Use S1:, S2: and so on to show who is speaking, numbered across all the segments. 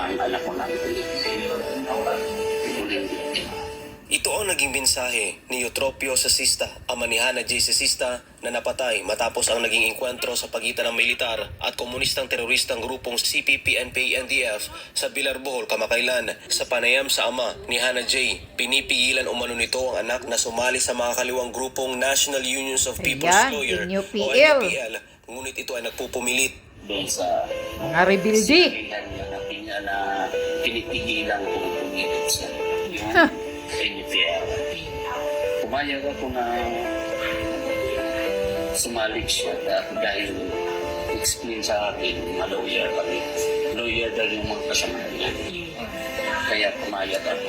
S1: ang anak ko na ituloy.
S2: Ito ang naging mensahe ni Eutropio Sesista, ama ni Hannah J. Sesista, na napatay matapos ang naging engkwentro sa pagitan ng militar at komunistang teroristang grupong CPP-NPA-NDF sa Bilar, Bohol kamakailan. Sa panayam sa ama ni Hannah J., pinipigilan umano nito ang anak na sumali sa mga kaliwang grupong National Unions of People's Lawyer o NUPL, ngunit ito ay nagpupumilit.
S1: Doon sa
S3: Mga rebelde.
S1: niya na pinipigilan kung pumilit siya. Yung NUPL. Pumayag ako na sumalik siya dahil explain sa akin mga lawyer kami. Lawyer dahil yung mga kasama niya. Kaya pumayag ako.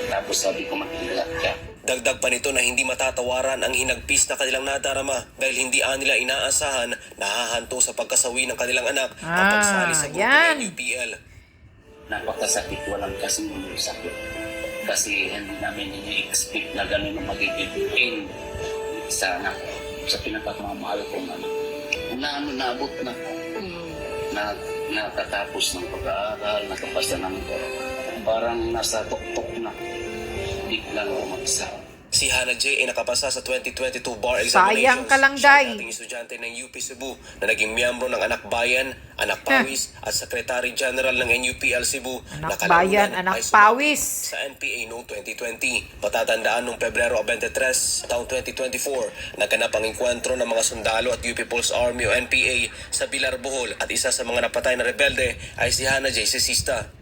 S1: Tapos sabi ko mag-ilat ka.
S2: Dagdag pa nito na hindi matatawaran ang hinagpis na kanilang nadarama dahil hindi nila inaasahan na hahanto sa pagkasawi ng kanilang anak ang pagsali sa grupo
S3: yan.
S2: ng UPL.
S1: Napakasakit, walang kasing sakit. Kasi hindi namin ini-expect na gano'n ang magiging pain sa anak ko, sa pinagpapamahal kong anak. Naabot na ko. Nakatapos ng pag-aaral, nakapasa ng parang nasa tuktok na. Biglang umagsa.
S2: Si Hannah J. ay nakapasa sa 2022 bar
S3: Sayang
S2: examinations.
S3: ka lang,
S2: Siya
S3: Day.
S2: ang dating estudyante ng UP Cebu na naging miyembro ng Anak Bayan, Anak Pawis at Secretary General ng NUPL Cebu.
S3: Anak
S2: na kalaunan
S3: Bayan,
S2: ay
S3: Anak
S2: sumama
S3: Pawis.
S2: Sa NPA noong 2020. Patatandaan noong Pebrero 23, taong 2024, naganap ang enkwentro ng mga sundalo at UP People's Army o NPA sa Bilar, Bohol at isa sa mga napatay na rebelde ay si Hannah J. Sesista.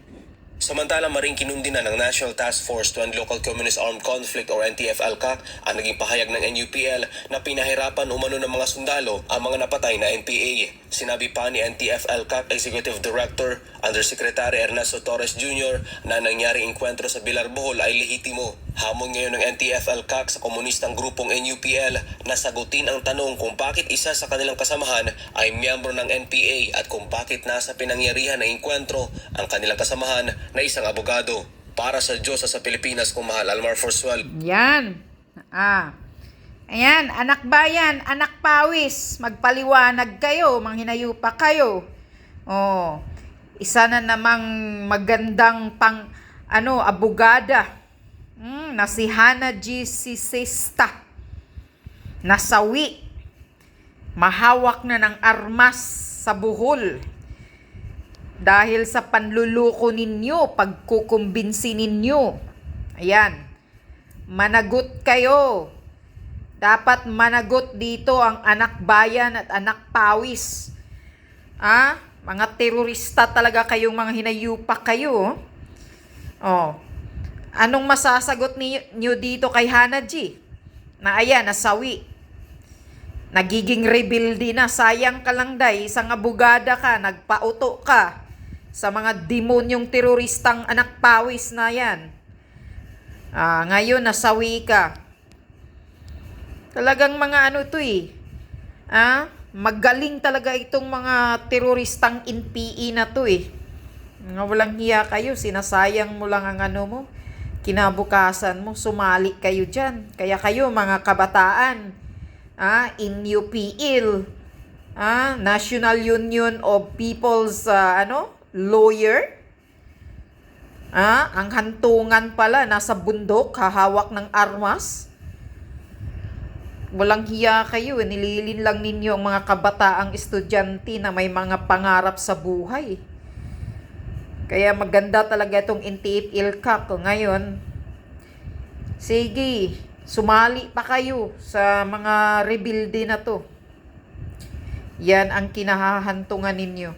S2: Samantala, maring kinundi na ng National Task Force to End Local Communist Armed Conflict or NTF-ELCAC ang naging pahayag ng NUPL na pinahirapan umano ng mga sundalo ang mga napatay na NPA. Sinabi pa ni NTF-ELCAC Executive Director Undersecretary Ernesto Torres Jr. na nangyaring enkwentro sa Bilar, Bohol ay lehitimo. Hamon ngayon ng NTF-ELCAC sa komunistang grupong NUPL na sagutin ang tanong kung bakit isa sa kanilang kasamahan ay miyembro ng NPA at kung bakit nasa pinangyarihan na enkwentro ang kanilang kasamahan na isang abogado. Para sa Diyos sa Pilipinas, kung mahal, Almar Forsuel.
S3: Yan. Ayan, anak bayan, anak pawis, magpaliwanag kayo, manghinayupa kayo. Oh, isa na namang magandang abogada. Na si Hannah J. Sesista. Nasawi. Mahawak na ng armas sa Bohol. Dahil sa panluluko ninyo, pagkukumbinsi ninyo. Ayan. Managot kayo. Dapat managot dito ang anak bayan at anak pawis. Mga terorista talaga kayong mga hinayupa kayo. Oh. Anong masasagot niyo dito kay Hannah J? Na ayan, nasawi. Nagiging rebelde na. Sayang ka lang, Day. Isang abogada ka, nagpauto ka sa mga demonyong teroristang anak pawis na yan. Ngayon, nasawi ka. Talagang mga magaling talaga itong mga teroristang NPA na to eh. Mga walang hiya kayo, sinasayang mo lang ang mo. Kinabukasan mo, sumali kayo dyan. Kaya kayo, mga kabataan, NUPL, National Union of People's, Lawyer, ang hantungan pala, nasa bundok, hahawak ng armas. Walang hiya kayo, nililin lang ninyo ang mga kabataang estudyante na may mga pangarap sa buhay. Kaya maganda talaga itong NTF-ELCAC ngayon. Sige, sumali pa kayo sa mga rebelde na to. Yan ang kinahahantungan ninyo.